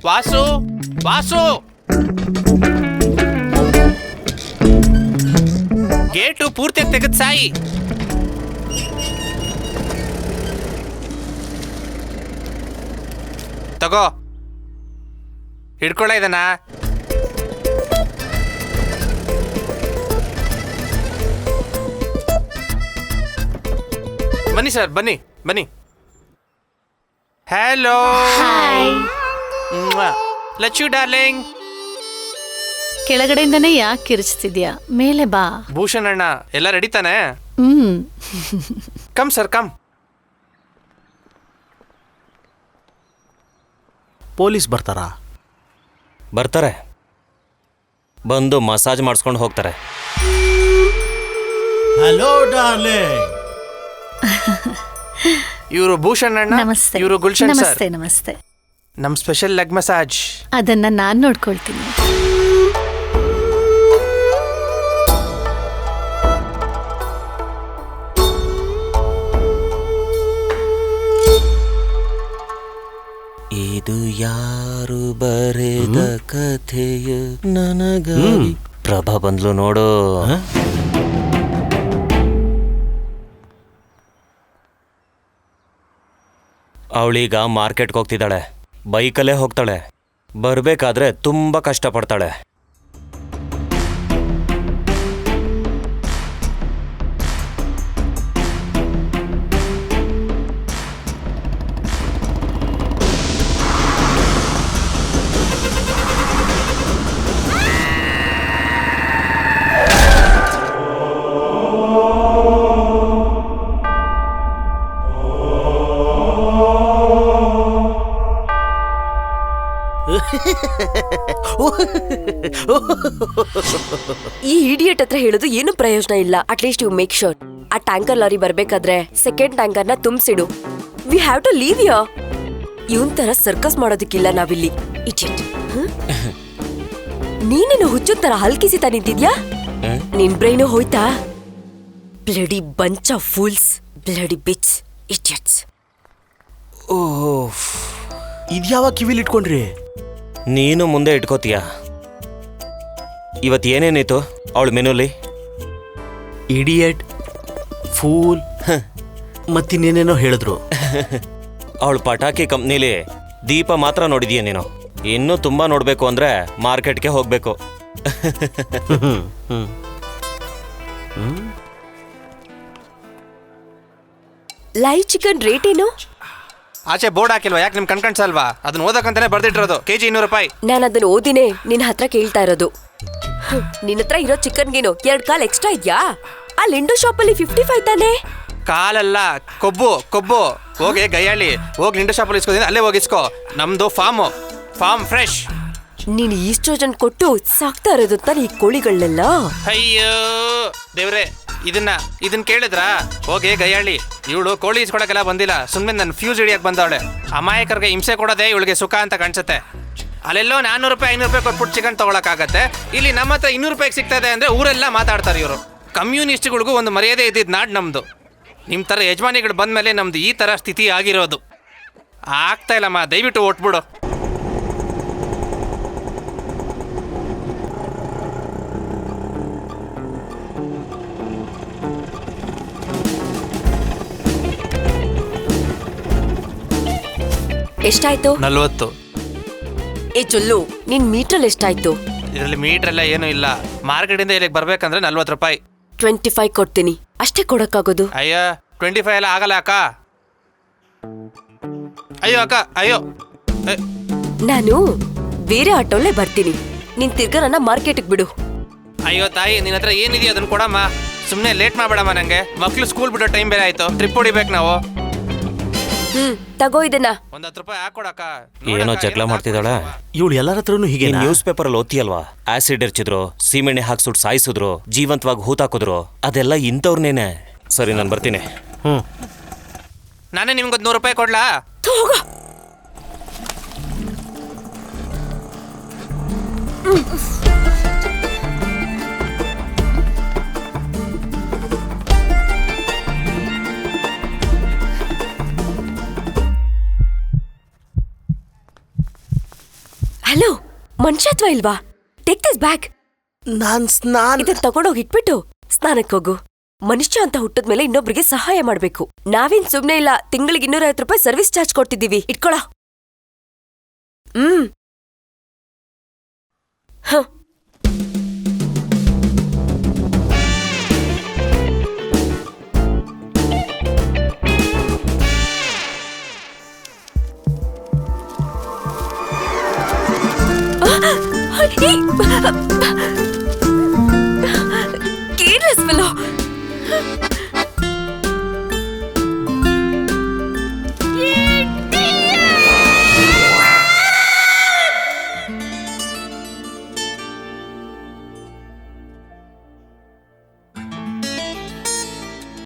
Vasu Vasu, gate ಪೂರ್ತಿಯಾಗಿ ತೆಗೆದು ಸಾಯಿ. ತಗೋ, ಹಿಡ್ಕೊಳ್ಳ ಇದನ್ನ. ಬನ್ನಿ ಸರ್, ಬನ್ನಿ ಬನ್ನಿ. Hello Lachchu darling. ಕೆಳಗಡೆಯಿಂದನೇ ಯಾಕೆ ಕಿರಿಚ್ತಿದ್ಯಾ? ಮೇಲೆ ಬಾ. ಭೂಷಣ್ ಅಣ್ಣ ಎಲ್ಲ ರೆಡಿ ತಾನೆ? Come sir come. ಪೊಲೀಸ್ ಬರ್ತಾರಾ? ಬರ್ತಾರೆ, ಬಂದು ಮಸಾಜ್ ಮಾಡಿಸ್ಕೊಂಡು ಹೋಗ್ತಾರೆ. Hello darling. ಇವರು ಭೂಷಣ್ ಅಣ್ಣ, ನಮಸ್ತೆ. ಇವರು ಗುಲ್ಶನ್ ಸರ್. ನಮಸ್ತೆ ನಮಸ್ತೆ. ನಮ್ ಸ್ಪೆಷಲ್ ಲೆಗ್ ಮಸಾಜ್. ಅದನ್ನ ನಾನ್ ನೋಡ್ಕೊಳ್ತೀನಿ. ಇದು ಯಾರು ಬರೆದ ಕಥೆಯ ನನಗಾಗಿ. ಪ್ರಭಾ ಬಂದ್ಲು ನೋಡು. ಅವಳೀಗ ಮಾರ್ಕೆಟ್ಗೆ ಹೋಗ್ತಿದ್ದಾಳೆ. ಬೈಕಲ್ಲೇ ಹೋಗ್ತಾಳೆ. ಬರಬೇಕಾದ್ರೆ ತುಂಬ ಕಷ್ಟಪಡ್ತಾಳೆ. ಈ ಇಡಿಯಟ್ ಹತ್ರ ಹೇಳೋದು ಏನು ಪ್ರಯೋಜನ ಇಲ್ಲ. ಅಟ್ಲೀಸ್ಟ್ ಯು ಮೇಕ್ ಶೋರ್ ಆ ಟ್ಯಾಂಕರ್ ಲಾರಿ ಬರ್ಬೇಕಾದ್ರೆ ಸೆಕೆಂಡ್ ಟ್ಯಾಂಕರ್ನ ತುಂಬಿಸಿಡು. We have to leave you. ಇವನ್ ತರ ಸರ್ಕಸ್ ಮಾಡೋದಕ್ಕಿಲ್ಲ ನಾವಿಲ್ಲಿ. ಇಡಿಯಟ್. ನೀನೇನು ಹುಚ್ಚು ತರ ಹಲ್ಕಿಸಿತಾ ನಿಂತಿದ್ಯಾ? ನಿನ್ ಬ್ರೈನು ಹೋಯ್ತಾ? Bloody bunch of fools, bloody bitch, idiots. ಓಹ್, ಇದ್ಯಾವ ಕಿವಿಲಿ ಇಟ್ಕೊಂಡ್ರಿ? ನೀನು ಮುಂದೆ ಇಟ್ಕೋತೀಯ. ಇವತ್ತು ಏನೇನಿತ್ತು ಅವಳ ಮೆನುಲಿ? ಇಡಿಯಟ್, ಫೂಲ್, ಮತ್ತಿನ್ನೇನೇನೋ ಹೇಳಿದ್ರು. ಅವಳು ಪಟಾಕಿ ಕಂಪ್ನಿಲಿ ದೀಪ ಮಾತ್ರ ನೋಡಿದೀಯ ನೀನು. ಇನ್ನೂ ತುಂಬ ನೋಡಬೇಕು ಅಂದರೆ ಮಾರ್ಕೆಟ್ಗೆ ಹೋಗಬೇಕು. ಲೈವ್ ಚಿಕನ್ ರೇಟ್ ಏನು? ಆಚೆ ಬೋರ್ಡ್ ಹಾಕಿಲ್ವಾ? ಯಾಕೆ ನಿಮ್ ಕಣ್ಕಣ್ಸಲ್ವಾ? ಅದನ್ನ ಓದಕ್ಕಂತಾನೆ ಬರ್ದಿಟ್ಟಿರೋದು. ಕೆಜಿ 200 ರೂಪಾಯಿ. ನಾನು ಅದನ್ನ ಓದಿನೇ ನಿನ್ ಹತ್ರ ಕೇಳ್ತಾ ಇರೋದು. ನಿನ್ನ ಹತ್ರ ಇರೋ ಚಿಕನ್ಗೇನು 2 ಕಾಲ್ ಎಕ್ಸ್ಟ್ರಾ ಇದ್ಯಾ? ಆ ಲಿಂಡೋ ಶಾಪಲ್ಲಿ 55 ತಾನೆ? ಕಾಲಲ್ಲ, ಕೊಬ್ಬು ಕೊಬ್ಬು. ಹೋಗಿ ಗಯ್ಯಾಳಿ ಹೋಗಿ ನಿಂಡು ಶಾಪಲ್ಲಿ ಇಸ್ಕೋತೀನಿ, ಅಲ್ಲೇ ಹೋಗಿಸ್ಕೋ. ನಮ್ದು ಫಾರ್ಮ್ ಫ್ರೆಶ್. ನೀನು ಈಸ್ಟ್ರೋಜನ್ ಕೊಟ್ಟು ಸಾಕ್ತಾ ಇರೋದು ತಾನೆ ಈ ಕೋಳಿಗಳನ್ನೆಲ್ಲ. ಅಯ್ಯೋ ದೇವ್ರೆ, ಇದನ್ನ ಕೇಳಿದ್ರಾ? ಹೋಗಿ ಗಯ್ಯಾಳಿ. ಇವಳು ಕೋಳಿ ಇಸ್ಕೊಳಕ್ಕೆಲ್ಲ ಬಂದಿಲ್ಲ, ಸುಮ್ಮನೆ ನನ್ನ ಫ್ಯೂಸ್ ಹಿಡಿಯಕ್ಕೆ ಬಂದವಳೆ. ಅಮಾಯಕರಿಗೆ ಹಿಂಸೆ ಕೊಡೋದೇ ಇವಳಿಗೆ ಸುಖ ಅಂತ ಕಾಣಿಸುತ್ತೆ. ಅಲ್ಲೆಲ್ಲೋ 400 ರೂಪಾಯಿ 500 ರೂಪಾಯಿ ಕೊಟ್ಬಿಟ್ಟು ಚಿಕನ್ ತಗೊಳಕ್ಕಾಗತ್ತೆ. ಇಲ್ಲಿ ನಮ್ಮ ಹತ್ರ 200 ರೂಪಾಯಿಗೆ ಸಿಗ್ತಾ ಇದೆ ಅಂದ್ರೆ ಊರೆಲ್ಲ ಮಾತಾಡ್ತಾರೆ ಇವರು. ಕಮ್ಯುನಿಸ್ಟ್ಗಳಿಗೂ ಒಂದು ಮರ್ಯಾದೆ ಇದ್ದಿದ್ದು ನಾಡು ನಮ್ದು. ನಿಮ್ಮ ಥರ ಯಜಮಾನಿಗಳು ಬಂದಮೇಲೆ ನಮ್ದು ಈ ಥರ ಸ್ಥಿತಿ ಆಗಿರೋದು. ಆಗ್ತಾ ಇಲ್ಲಮ್ಮ, ದಯವಿಟ್ಟು ಓಟ್ಬಿಡು. ಎಷ್ಟಾಯ್ತು? 40. ಏ ಚೊಲ್ಲು, ನಿನ್ ಮೀಟ್ರಲ್ಲಿ ಎಷ್ಟಾಯ್ತು? ಇದರಲ್ಲಿ ಮೀಟರ್ ಎಲ್ಲ ಏನೂ ಇಲ್ಲ. ಮಾರ್ಕೆಟಿಂದ ಇಲ್ಲಿಗೆ ಬರ್ಬೇಕಂದ್ರೆ 40 ರೂಪಾಯಿ. 25 ಕೊಡ್ತೀನಿ, ಅಷ್ಟೇ ಕೊಡಕ್ಕಾಗೋದು. ಅಯ್ಯೋ 25 ಎಲ್ಲ ಆಗಲ್ಲ ಅಕ್ಕ. ಅಯ್ಯೋ ಅಕ್ಕ, ಅಯ್ಯೋ. ನಾನು ಬೇರೆ ಆಟೋಲ್ಲೇ ಬರ್ತೀನಿ. ನೀನ್ ತಿರ್ಗಾ ನನ್ನ ಮಾರ್ಕೆಟ್ಗೆ ಬಿಡು. ಅಯ್ಯೋ ತಾಯಿ, ನಿನ್ನ ಹತ್ರ ಏನಿದೆಯೋ ಅದನ್ನ ಕೊಡಮ್ಮ. ಸುಮ್ಮನೆ ಲೇಟ್ ಮಾಡಬೇಡಮ್ಮ. ನಂಗೆ ಮಕ್ಳು ಸ್ಕೂಲ್ ಬಿಡೋ ಟೈಮ್ ಬೇರೆ ಆಯ್ತು. ಟ್ರಿಪ್ ಹೊಡಿಬೇಕು ನಾವು. ತಗೋ ಇದನ್ನ. 10 ರೂಪಾಯಿ ಹಾಕೊಡಕ್ಕ. ಏನೋ ಜಗಳ ಮಾಡ್ತಿದ್ದಾಳೆ ಇವಳು. ಎಲ್ಲರ ಹತ್ರನು ಹೀಗೆ ನ್ಯೂಸ್ ಪೇಪರಲ್ಲಿ ಓದ್ತಿಯಲ್ವಾ? ಆಸಿಡ್ ಎರಚಿದ್ರು, ಸೀಮೆಣ್ಣೆ ಹಾಕಿ ಸುಟ್ಟು ಸಾಯಿಸಿದ್ರು, ಜೀವಂತವಾಗಿ ಹೂತಾಕಿದ್ರು. ಅದೆಲ್ಲ ಇಂಥವ್ರನ್ನೇನೆ. ಸರಿ, ನಾನು ಬರ್ತೀನಿ. ನಾನೇ ನಿಮ್ಗೊಂದು 100 ರೂಪಾಯಿ ಕೊಡ್ಲಾ? ಮನುಷ್ಯತ್ವ ಇಲ್ವಾ? Take this bag. ನಾನ್ ಸ್ನಾನ ಇದನ್ನ ತಗೊಂಡೋಗಿ ಇಟ್ಬಿಟ್ಟು ಸ್ನಾನಕ್ಕೆ ಹೋಗು. ಮನುಷ್ಯ ಅಂತ ಹುಟ್ಟದ್ಮೇಲೆ ಇನ್ನೊಬ್ರಿಗೆ ಸಹಾಯ ಮಾಡ್ಬೇಕು. ನಾವೇನ್ ಸುಮ್ನೆ ಇಲ್ಲ, ತಿಂಗಳಿಗೆ 250 ರೂಪಾಯಿ ಸರ್ವಿಸ್ ಚಾರ್ಜ್ ಕೊಡ್ತಿದ್ದೀವಿ. ಇಟ್ಕೊಳ. ಹ. Careless fellow.